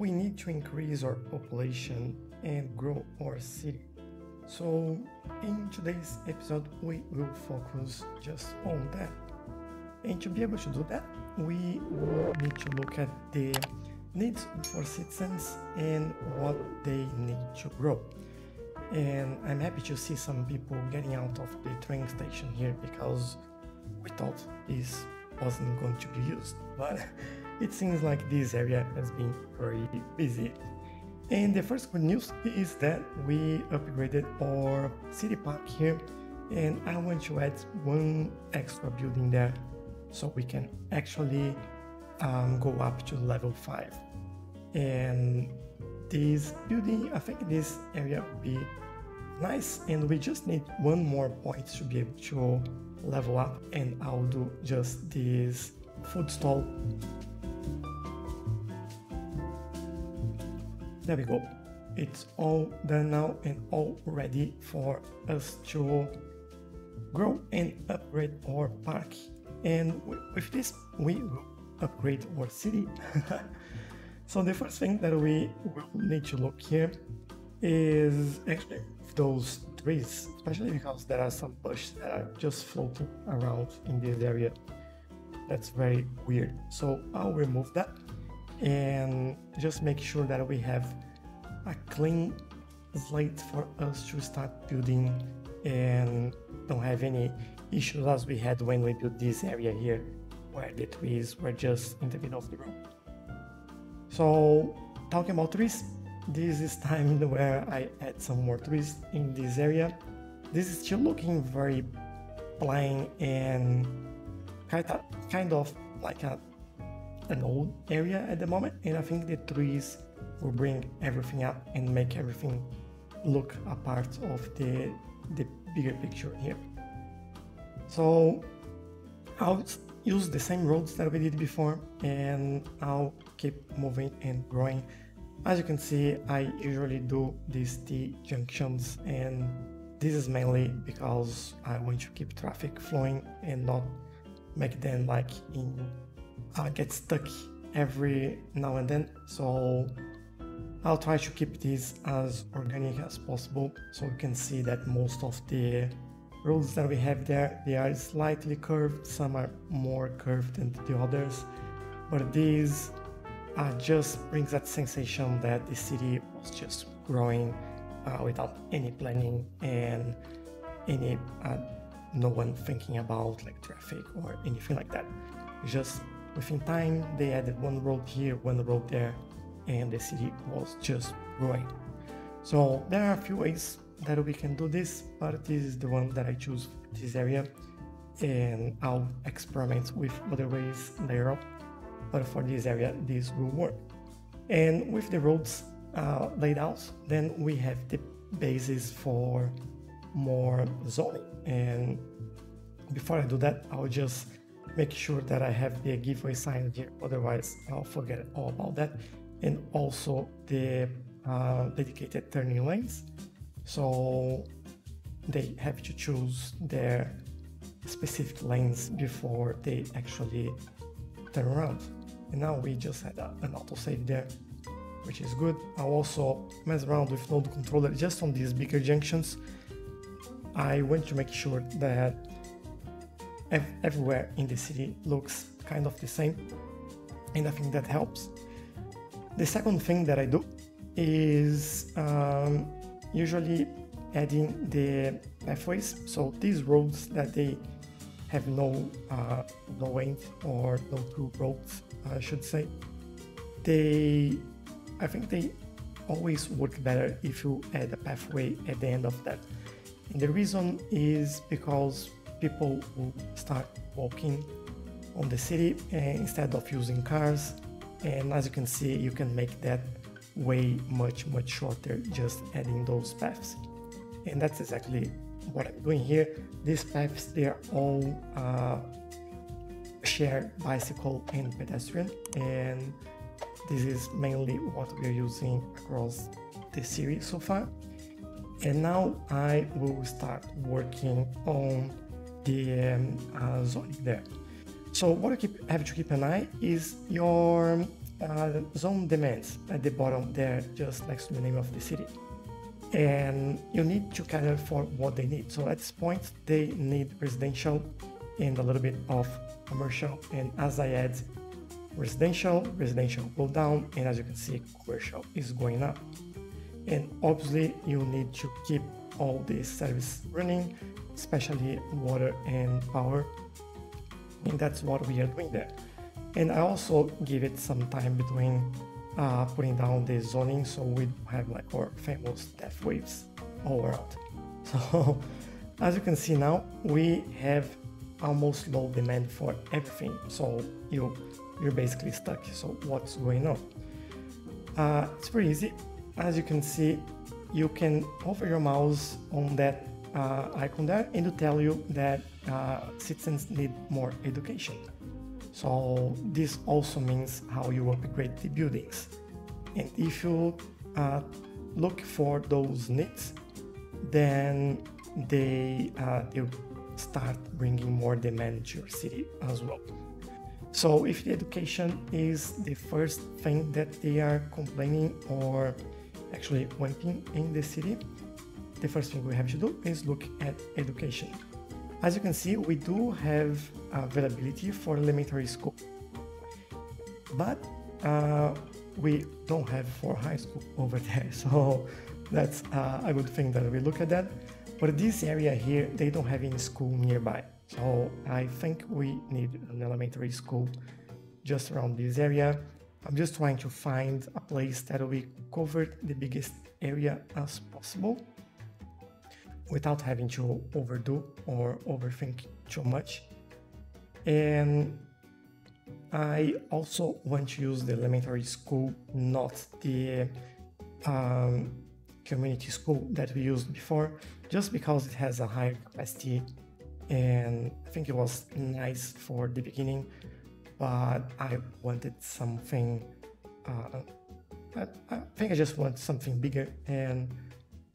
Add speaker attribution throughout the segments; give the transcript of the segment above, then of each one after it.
Speaker 1: we need to increase our population and grow our city. So in today's episode, we will focus just on that. And to be able to do that, we will need to look at the needs for citizens and what they need to grow. And I'm happy to see some people getting out of the train station here because we thought this wasn't going to be used, but it seems like this area has been very busy. And the first good news is that we upgraded our city park here, and I want to add one extra building there so we can actually go up to level 5. And this building, I think this area will be nice, and we just need one more point to be able to level up, and I'll do just this food stall. There we go. It's all done now and all ready for us to grow and upgrade our park. And with this, we will upgrade our city. So the first thing that we will need to look here is actually those trees, especially because there are some bushes that are just floating around in this area. That's very weird. So I'll remove that and just make sure that we have a clean slate for us to start building and don't have any issues as we had when we built this area here where the trees were just in the middle of the road. So talking about trees, this is time where I add some more trees in this area. This is still looking very plain and kind of like an old area at the moment, and I think the trees will bring everything up and make everything look a part of the bigger picture here. So I'll use the same roads that we did before, and I'll keep moving and growing. As you can see, I usually do these T-junctions, and this is mainly because I want to keep traffic flowing and not make them like get stuck every now and then. So I'll try to keep this as organic as possible. So you can see that most of the roads that we have there, they are slightly curved, some are more curved than the others, but this just brings that sensation that the city was just growing without any planning and any no one thinking about like traffic or anything like that. Just within time, they added one road here, one road there, and the city was just growing. So there are a few ways that we can do this, but this is the one that I choose for this area, and I'll experiment with other ways later on, but for this area this will work. And with the roads laid out, then we have the basis for more zoning. And before I do that, I'll just make sure that I have the giveaway sign here, otherwise I'll forget all about that. And also the dedicated turning lanes, so they have to choose their specific lanes before they actually turn around. And now we just had an autosave there, which is good. I'll also mess around with node controller just on these bigger junctions. I want to make sure that everywhere in the city looks kind of the same, and I think that helps. The second thing that I do is usually adding the pathways. So these roads that they have no end or no true roads, I should say, I think they always work better if you add a pathway at the end of that. And the reason is because people will start walking on the city instead of using cars. And as you can see, you can make that way much shorter just adding those paths. And that's exactly what I'm doing here. These paths, they are all shared bicycle and pedestrian, and this is mainly what we're using across the series so far. And now I will start working on the zoning there. So what you have to keep an eye is your zone demands at the bottom there, just next to the name of the city. And you need to cater for what they need. So at this point, they need residential and a little bit of commercial. And as I add residential go down, and as you can see, commercial is going up. And obviously, you need to keep all this service running, especially water and power. And that's what we are doing there. And I also give it some time between putting down the zoning, so we have like our famous death waves all around. So as you can see now, we have almost low demand for everything. So you're basically stuck. So what's going on? It's pretty easy. As you can see, you can hover your mouse on that icon there, and it'll tell you that citizens need more education. So this also means how you upgrade the buildings. And if you look for those needs, then they'll start bringing more demand to your city as well. So if the education is the first thing that they are complaining or actually wanting in the city, the first thing we have to do is look at education. As you can see, we do have availability for elementary school, but we don't have for high school over there. So that's a good thing that we look at that. But this area here, they don't have any school nearby. So I think we need an elementary school just around this area. I'm just trying to find a place that we cover the biggest area as possible without having to overdo or overthink too much. And I also want to use the elementary school, not the community school that we used before, just because it has a higher capacity, and I think it was nice for the beginning, but I wanted something, I think I just want something bigger, and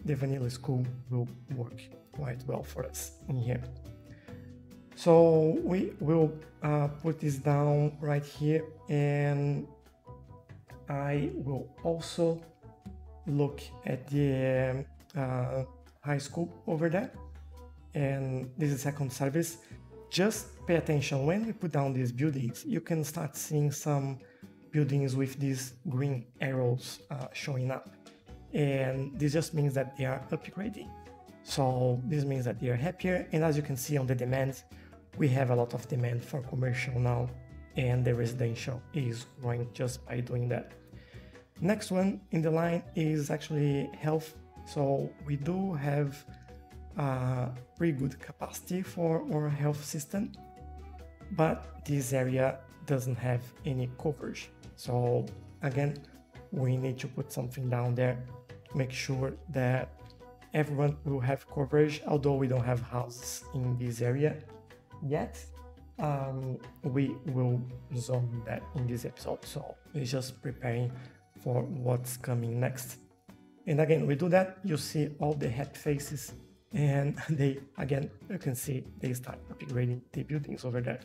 Speaker 1: the vanilla school will work quite well for us in here. So we will put this down right here, and I will also look at the high school over there, and this is second service. Just pay attention when we put down these buildings. You can start seeing some buildings with these green arrows showing up, and this just means that they are upgrading. So this means that they are happier, and as you can see on the demand, we have a lot of demand for commercial now, and the residential is growing just by doing that. Next one in the line is actually health. So we do have pretty good capacity for our health system, but this area doesn't have any coverage. So again, we need to put something down there to make sure that everyone will have coverage, although we don't have houses in this area yet. We will zone that in this episode, so it's just preparing for what's coming next. And again, we do that, you see all the happy faces, and they, again, you can see they start upgrading the buildings over there.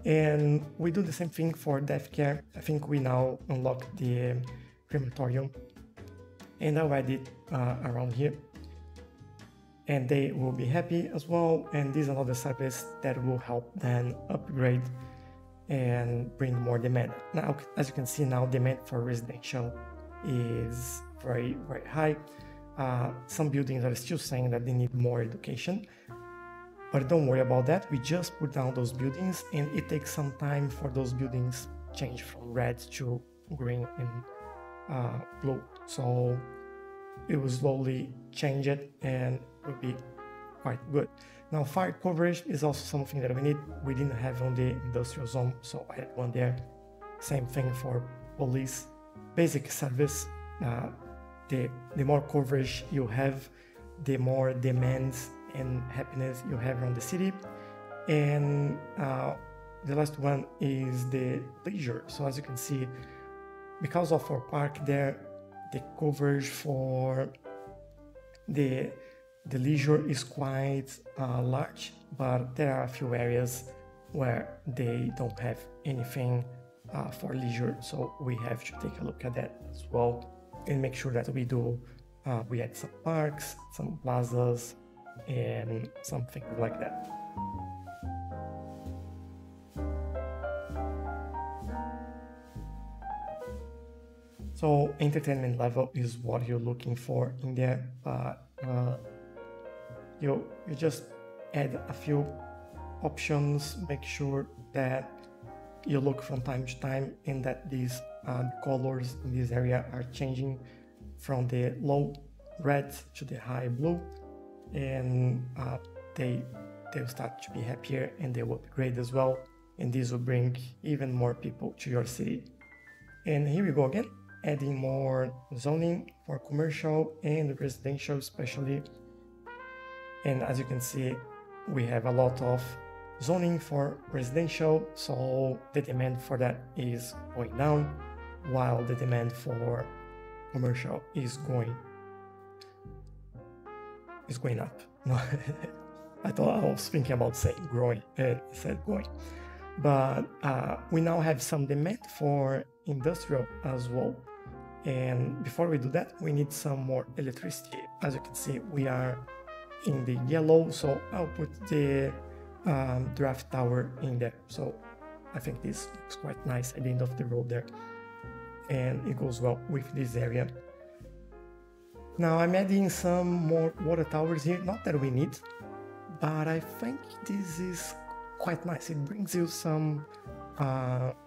Speaker 1: And we do the same thing for Deathcare. I think we now unlock the crematorium, and I'll add it around here, and they will be happy as well. And this is another service that will help them upgrade and bring more demand. Now, as you can see now, demand for residential is very, very high. Some buildings are still saying that they need more education, but don't worry about that. We just put down those buildings, and it takes some time for those buildings change from red to green and blue. So it will slowly change it, and will be quite good. Now, fire coverage is also something that we need. We didn't have on the industrial zone, so I had one there. Same thing for police. Basic service. The more coverage you have, the more demands and happiness you have around the city. And the last one is the leisure. So as you can see, because of our park there, the coverage for the leisure is quite large, but there are a few areas where they don't have anything for leisure. So we have to take a look at that as well and make sure that we add some parks, some plazas, and something like that. So entertainment level is what you're looking for in there, but you just add a few options, make sure that you look from time to time and that these colors in this area are changing from the low red to the high blue, and they'll start to be happier and they will upgrade as well, and this will bring even more people to your city. And here we go again, adding more zoning for commercial and residential especially. And as you can see, we have a lot of zoning for residential, so the demand for that is going down while the demand for commercial is going up. No, I thought I was thinking about saying growing, it said going. But we now have some demand for industrial as well. And before we do that, we need some more electricity. As you can see, we are in the yellow, so I'll put the draft tower in there. So I think this looks quite nice at the end of the road there, and it goes well with this area. Now I'm adding some more water towers here, not that we need, but I think this is quite nice. It brings you some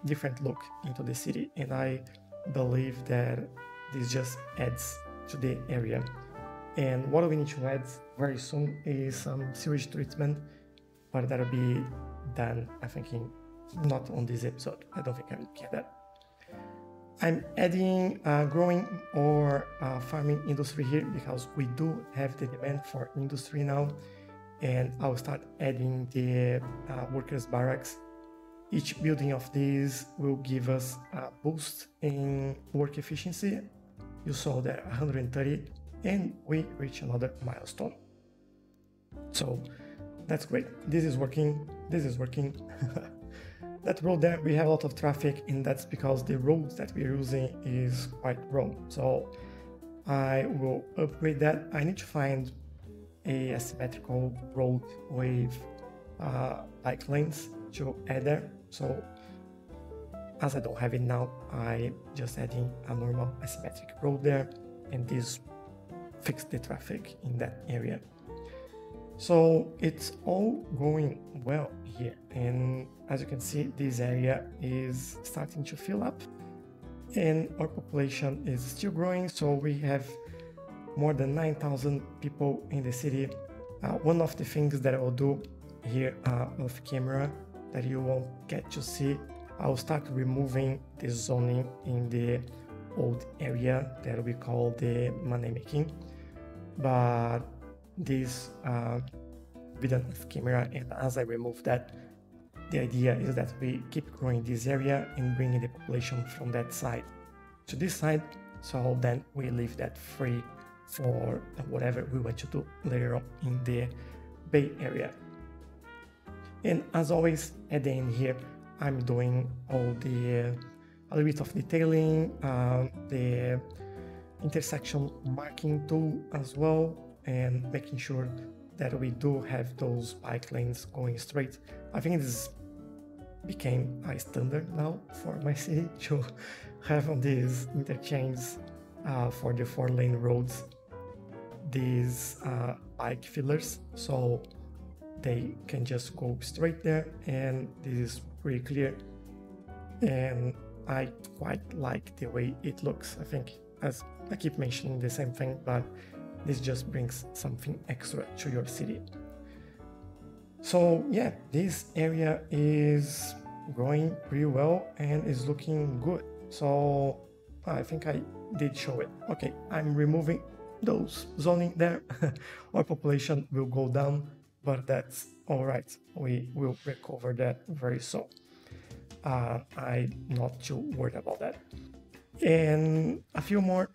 Speaker 1: different look into the city, and I believe that this just adds to the area. And what we need to add very soon is some sewage treatment, but that'll be done, I think, not on this episode. I don't think I will get that. I'm adding growing or farming industry here because we do have the demand for industry now, and I'll start adding the workers' barracks. Each building of these will give us a boost in work efficiency. You saw that 130, and we reach another milestone. So that's great. This is working. This is working. That road there, we have a lot of traffic, and that's because the road that we're using is quite wrong. So I will upgrade that. I need to find a asymmetrical road with bike lanes to add there. So as I don't have it now, I just adding a normal asymmetric road there, and this fixed the traffic in that area. So it's all going well here, and as you can see, this area is starting to fill up and our population is still growing. So we have more than 9,000 people in the city. One of the things that I will do here off camera that you won't get to see, I'll start removing the zoning in the old area that we call the money making. But this video off camera, and as I remove that, the idea is that we keep growing this area and bringing the population from that side to this side, so then we leave that free for whatever we want to do later on in the Bay Area. And as always, at the end here, I'm doing all the a little bit of detailing, the intersection marking tool as well, and making sure that we do have those bike lanes going straight. I think this became a standard now for my city to have on these interchanges for the 4-lane roads these bike fillers, so they can just go straight there, and this is pretty clear, and I quite like the way it looks. I think, as I keep mentioning the same thing, but this just brings something extra to your city. So yeah, this area is growing pretty well and is looking good. So I think I did show it. Okay, I'm removing those zoning there. Our population will go down, but that's all right. We will recover that very soon. I'm not too worried about that. And a few more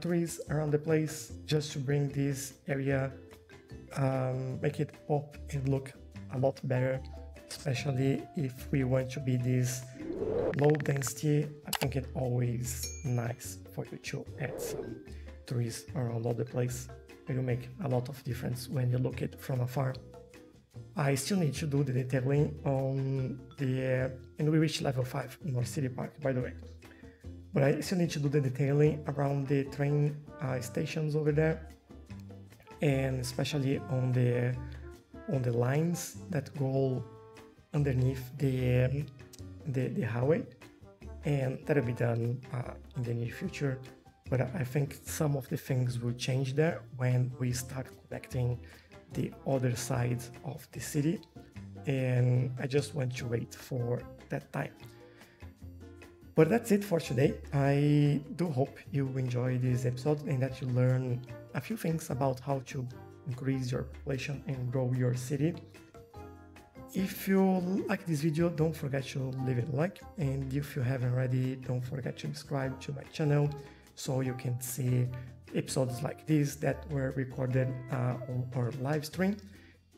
Speaker 1: trees around the place just to bring this area, make it pop and look a lot better. especially if we want to be this low density. I think it's always nice for you to add some trees around all the place. It will make a lot of difference when you look at it from afar. I still need to do the detailing on the, and we reached level 5 in our city park, by the way. But I still need to do the detailing around the train stations over there, and especially on the lines that go underneath the highway, and that'll be done in the near future. But I think some of the things will change there when we start connecting the other side of the city, and I just want to wait for that time. But that's it for today. I do hope you enjoy this episode and that you learn a few things about how to increase your population and grow your city. If you like this video, don't forget to leave it a like, and if you haven't already, don't forget to subscribe to my channel so you can see episodes like this that were recorded on our live stream.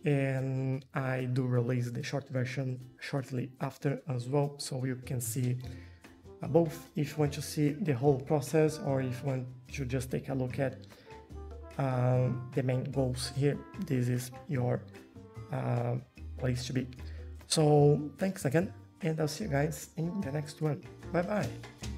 Speaker 1: And I do release the short version shortly after as well, so you can see both if you want to see the whole process or if you want to just take a look at the main goals here. This is your place to be. So thanks again, and I'll see you guys in the next one. Bye bye.